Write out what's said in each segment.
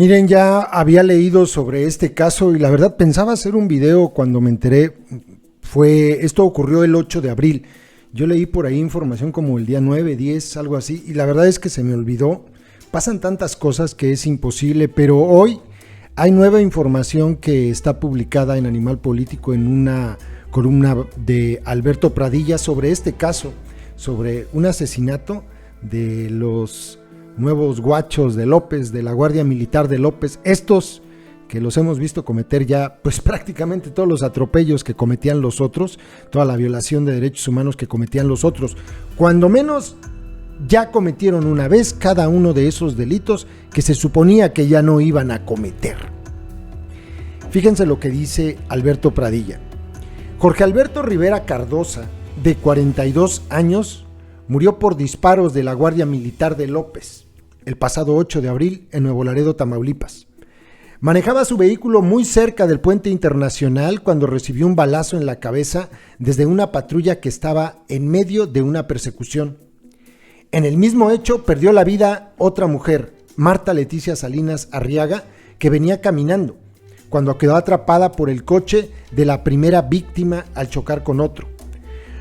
Miren, ya había leído sobre este caso y la verdad pensaba hacer un video cuando me enteré. Esto ocurrió el 8 de abril. Yo leí por ahí información como el día 9, 10, algo así, y la verdad es que se me olvidó. Pasan tantas cosas que es imposible, pero hoy hay nueva información que está publicada en Animal Político en una columna de Alberto Pradilla sobre este caso, sobre un asesinato de los nuevos guachos de López, de la Guardia Militar de López, estos que los hemos visto cometer ya pues prácticamente todos los atropellos que cometían los otros, toda la violación de derechos humanos que cometían los otros, cuando menos ya cometieron una vez cada uno de esos delitos que se suponía que ya no iban a cometer. Fíjense lo que dice Alberto Pradilla. Jorge Alberto Rivera Cardosa, de 42 años, murió por disparos de la Guardia Militar de López el pasado 8 de abril en Nuevo Laredo, Tamaulipas. Manejaba su vehículo muy cerca del puente internacional cuando recibió un balazo en la cabeza desde una patrulla que estaba en medio de una persecución. En el mismo hecho perdió la vida otra mujer, Marta Leticia Salinas Arriaga, que venía caminando, cuando quedó atrapada por el coche de la primera víctima al chocar con otro.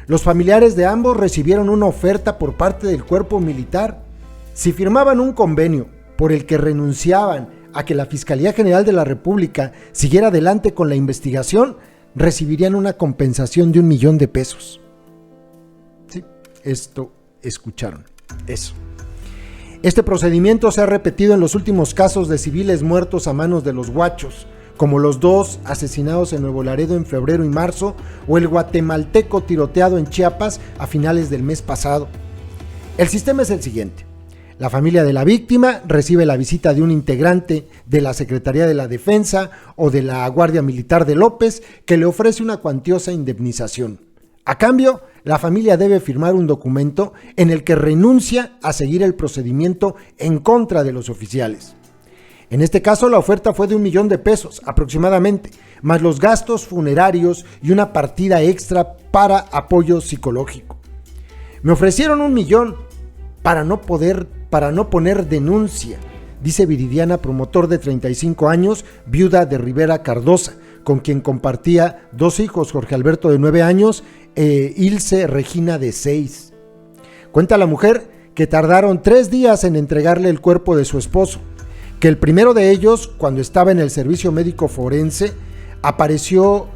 Los familiares de ambos recibieron una oferta por parte del cuerpo militar. Si firmaban un convenio por el que renunciaban a que la Fiscalía General de la República siguiera adelante con la investigación, recibirían una compensación de $1 millón. Sí, esto escucharon, eso. Este procedimiento se ha repetido en los últimos casos de civiles muertos a manos de los guachos, como los 2 asesinados en Nuevo Laredo en febrero y marzo, o el guatemalteco tiroteado en Chiapas a finales del mes pasado. El sistema es el siguiente. La familia de la víctima recibe la visita de un integrante de la Secretaría de la Defensa o de la Guardia Militar de López que le ofrece una cuantiosa indemnización. A cambio, la familia debe firmar un documento en el que renuncia a seguir el procedimiento en contra de los oficiales. En este caso, la oferta fue de $1 millón aproximadamente, más los gastos funerarios y una partida extra para apoyo psicológico. Me ofrecieron $1 millón para no poner denuncia, dice Viridiana, promotor de 35 años, viuda de Rivera Cardosa, con quien compartía 2 hijos, Jorge Alberto de 9 años, Ilse Regina de 6. Cuenta la mujer que tardaron 3 días en entregarle el cuerpo de su esposo, que el primero de ellos, cuando estaba en el servicio médico forense, apareció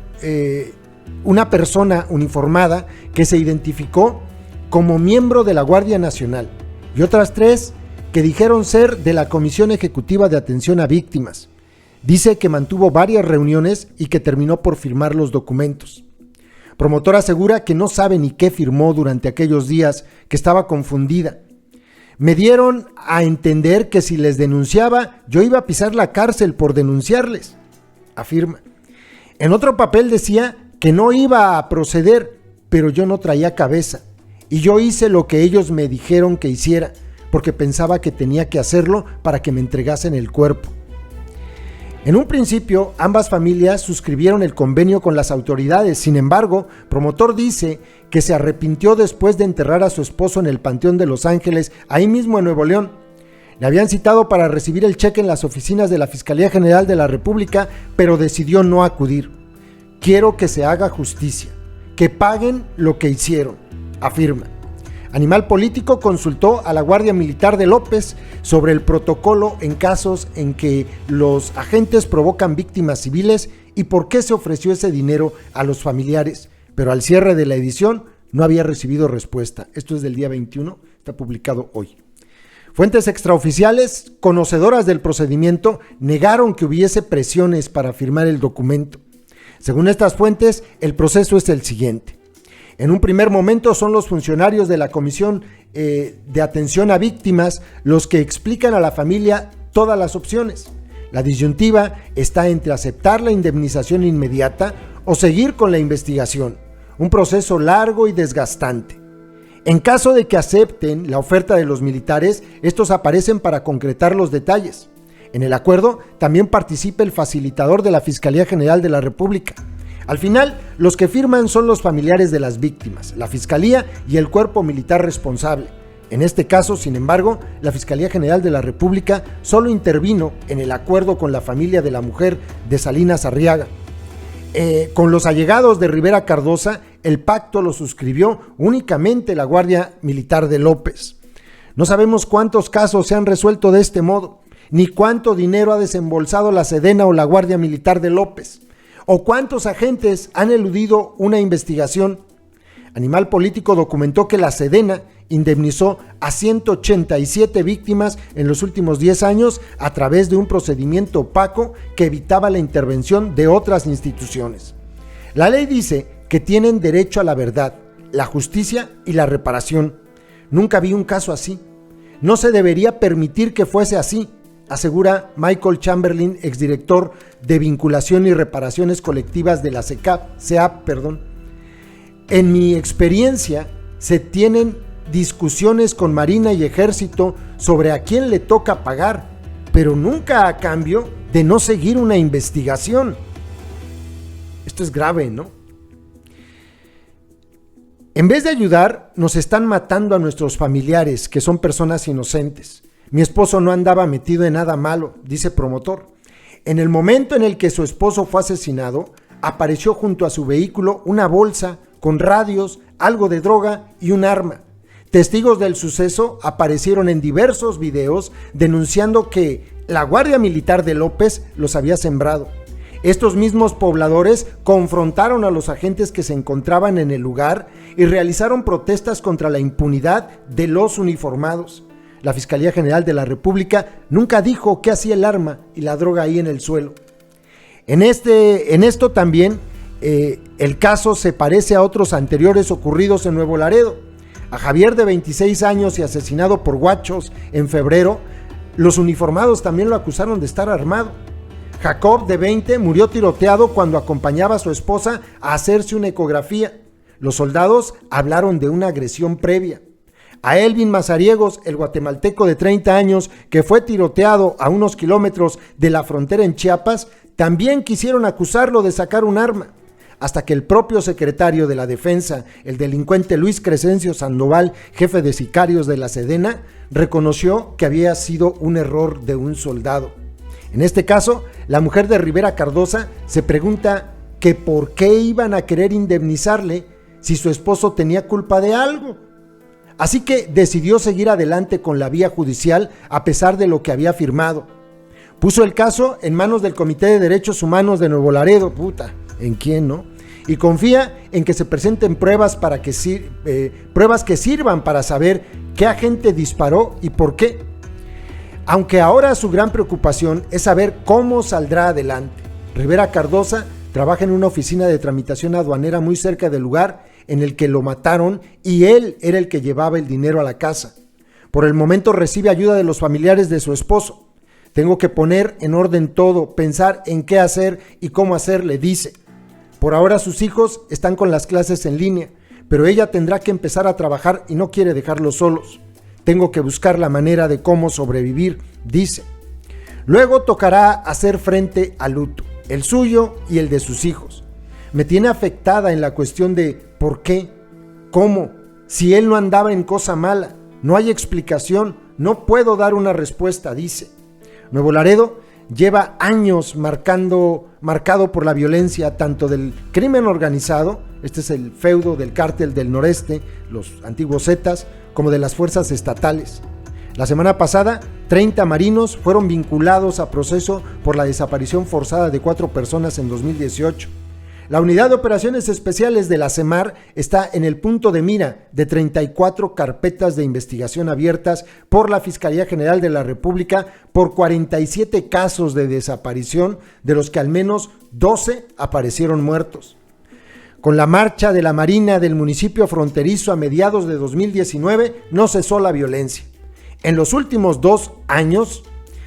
una persona uniformada que se identificó como miembro de la Guardia Nacional, y otras 3 que dijeron ser de la Comisión Ejecutiva de Atención a Víctimas. Dice que mantuvo varias reuniones y que terminó por firmar los documentos. Promotora asegura que no sabe ni qué firmó durante aquellos días, que estaba confundida. Me dieron a entender que si les denunciaba, yo iba a pisar la cárcel por denunciarles, afirma. En otro papel decía que no iba a proceder, pero yo no traía cabeza. Y yo hice lo que ellos me dijeron que hiciera, porque pensaba que tenía que hacerlo para que me entregasen el cuerpo. En un principio, ambas familias suscribieron el convenio con las autoridades. Sin embargo, promotor dice que se arrepintió después de enterrar a su esposo en el Panteón de Los Ángeles, ahí mismo en Nuevo León. Le habían citado para recibir el cheque en las oficinas de la Fiscalía General de la República, pero decidió no acudir. Quiero que se haga justicia, que paguen lo que hicieron, afirma. Animal Político consultó a la Guardia Militar de López sobre el protocolo en casos en que los agentes provocan víctimas civiles y por qué se ofreció ese dinero a los familiares, pero al cierre de la edición no había recibido respuesta. Esto es del día 21, está publicado hoy. Fuentes extraoficiales, conocedoras del procedimiento, negaron que hubiese presiones para firmar el documento. Según estas fuentes, el proceso es el siguiente. En un primer momento son los funcionarios de la Comisión de Atención a Víctimas los que explican a la familia todas las opciones. La disyuntiva está entre aceptar la indemnización inmediata o seguir con la investigación, un proceso largo y desgastante. En caso de que acepten la oferta de los militares, estos aparecen para concretar los detalles. En el acuerdo también participa el facilitador de la Fiscalía General de la República. Al final, los que firman son los familiares de las víctimas, la Fiscalía y el cuerpo militar responsable. En este caso, sin embargo, la Fiscalía General de la República solo intervino en el acuerdo con la familia de la mujer de Salinas Arriaga. Con los allegados de Rivera Cardosa, el pacto lo suscribió únicamente la Guardia Militar de López. No sabemos cuántos casos se han resuelto de este modo, ni cuánto dinero ha desembolsado la Sedena o la Guardia Militar de López, o cuántos agentes han eludido una investigación. Animal Político documentó que la Sedena indemnizó a 187 víctimas en los últimos 10 años a través de un procedimiento opaco que evitaba la intervención de otras instituciones. La ley dice que tienen derecho a la verdad, la justicia y la reparación. Nunca vi un caso así. No se debería permitir que fuese así, asegura Michael Chamberlain, exdirector de Vinculación y Reparaciones Colectivas de la CEAP. En mi experiencia, se tienen discusiones con Marina y Ejército sobre a quién le toca pagar, pero nunca a cambio de no seguir una investigación. Esto es grave, ¿no? En vez de ayudar, nos están matando a nuestros familiares, que son personas inocentes. Mi esposo no andaba metido en nada malo, dice promotor. En el momento en el que su esposo fue asesinado, apareció junto a su vehículo una bolsa con radios, algo de droga y un arma. Testigos del suceso aparecieron en diversos videos denunciando que la Guardia Militar de López los había sembrado. Estos mismos pobladores confrontaron a los agentes que se encontraban en el lugar y realizaron protestas contra la impunidad de los uniformados. La Fiscalía General de la República nunca dijo qué hacía el arma y la droga ahí en el suelo. En esto también el caso se parece a otros anteriores ocurridos en Nuevo Laredo. A Javier, de 26 años y asesinado por guachos en febrero, los uniformados también lo acusaron de estar armado. Jacob, de 20, murió tiroteado cuando acompañaba a su esposa a hacerse una ecografía. Los soldados hablaron de una agresión previa. A Elvin Mazariegos, el guatemalteco de 30 años que fue tiroteado a unos kilómetros de la frontera en Chiapas, también quisieron acusarlo de sacar un arma, hasta que el propio secretario de la Defensa, el delincuente Luis Crescencio Sandoval, jefe de sicarios de la Sedena, reconoció que había sido un error de un soldado. En este caso, la mujer de Rivera Cardosa se pregunta que por qué iban a querer indemnizarle si su esposo tenía culpa de algo. Así que decidió seguir adelante con la vía judicial a pesar de lo que había firmado. Puso el caso en manos del Comité de Derechos Humanos de Nuevo Laredo, ¿en quién, no? Y confía en que se presenten pruebas que sirvan para saber qué agente disparó y por qué. Aunque ahora su gran preocupación es saber cómo saldrá adelante. Rivera Cardosa trabaja en una oficina de tramitación aduanera muy cerca del lugar en el que lo mataron y él era el que llevaba el dinero a la casa. Por el momento recibe ayuda de los familiares de su esposo. Tengo que poner en orden todo, pensar en qué hacer y cómo hacer, le dice. Por ahora sus hijos están con las clases en línea, pero ella tendrá que empezar a trabajar y no quiere dejarlos solos. Tengo que buscar la manera de cómo sobrevivir, dice. Luego tocará hacer frente al luto, el suyo y el de sus hijos. Me tiene afectada en la cuestión de por qué, cómo, si él no andaba en cosa mala, no hay explicación, no puedo dar una respuesta, dice. Nuevo Laredo lleva años marcado por la violencia tanto del crimen organizado, este es el feudo del cártel del noreste, los antiguos Zetas, como de las fuerzas estatales. La semana pasada, 30 marinos fueron vinculados a proceso por la desaparición forzada de 4 personas en 2018. La Unidad de Operaciones Especiales de la CEMAR está en el punto de mira de 34 carpetas de investigación abiertas por la Fiscalía General de la República por 47 casos de desaparición, de los que al menos 12 aparecieron muertos. Con la marcha de la Marina del municipio fronterizo a mediados de 2019 no cesó la violencia. En los últimos 2 años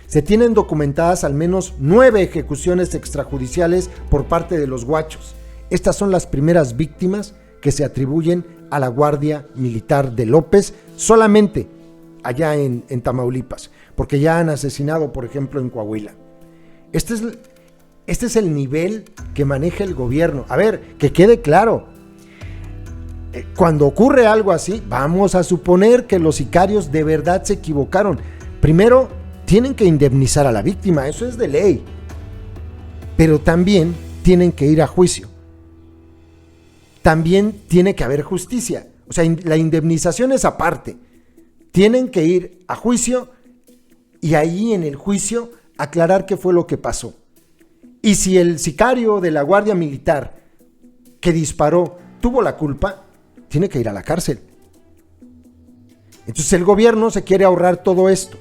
se tienen documentadas al menos 9 ejecuciones extrajudiciales por parte de los guachos. Estas son las primeras víctimas que se atribuyen a la Guardia Militar de López, solamente allá en Tamaulipas, porque ya han asesinado, por ejemplo, en Coahuila. Este es el nivel que maneja el gobierno. A ver, que quede claro, Cuando ocurre algo así, vamos a suponer que los sicarios de verdad se equivocaron. Primero, tienen que indemnizar a la víctima, eso es de ley. Pero también tienen que ir a juicio. También tiene que haber justicia. O sea, la indemnización es aparte. Tienen que ir a juicio y ahí en el juicio aclarar qué fue lo que pasó. Y si el sicario de la Guardia Militar que disparó tuvo la culpa, tiene que ir a la cárcel. Entonces el gobierno se quiere ahorrar todo esto.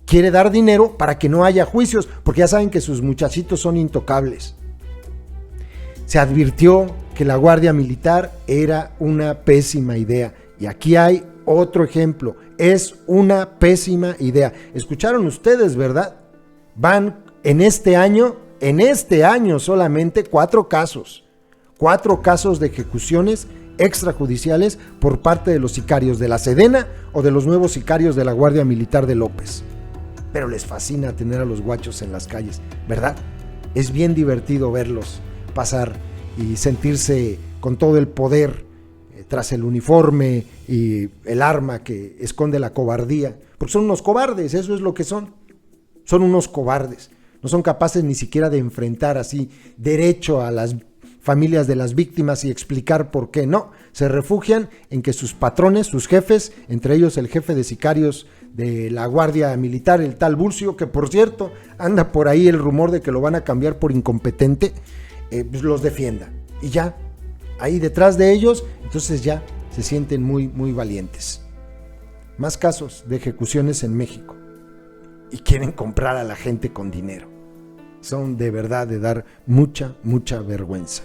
Quiere dar dinero para que no haya juicios, porque ya saben que sus muchachitos son intocables. Se advirtió que la Guardia Militar era una pésima idea. Y aquí hay otro ejemplo. Es una pésima idea. ¿Escucharon ustedes, verdad? Van en este año solamente 4 casos. 4 casos de ejecuciones extrajudiciales por parte de los sicarios de la Sedena o de los nuevos sicarios de la Guardia Militar de López. Pero les fascina tener a los guachos en las calles, ¿verdad? Es bien divertido verlos pasar y sentirse con todo el poder tras el uniforme y el arma que esconde la cobardía, porque son unos cobardes, eso es lo que son unos cobardes, no son capaces ni siquiera de enfrentar así derecho a las familias de las víctimas y explicar por qué. No, se refugian en que sus patrones, sus jefes, entre ellos el jefe de sicarios de la Guardia Militar, el tal Burcio, que por cierto anda por ahí el rumor de que lo van a cambiar por incompetente, pues los defienda. Y ya, ahí detrás de ellos, entonces ya se sienten muy, muy valientes. Más casos de ejecuciones en México. Y quieren comprar a la gente con dinero. Son de verdad de dar mucha, mucha vergüenza.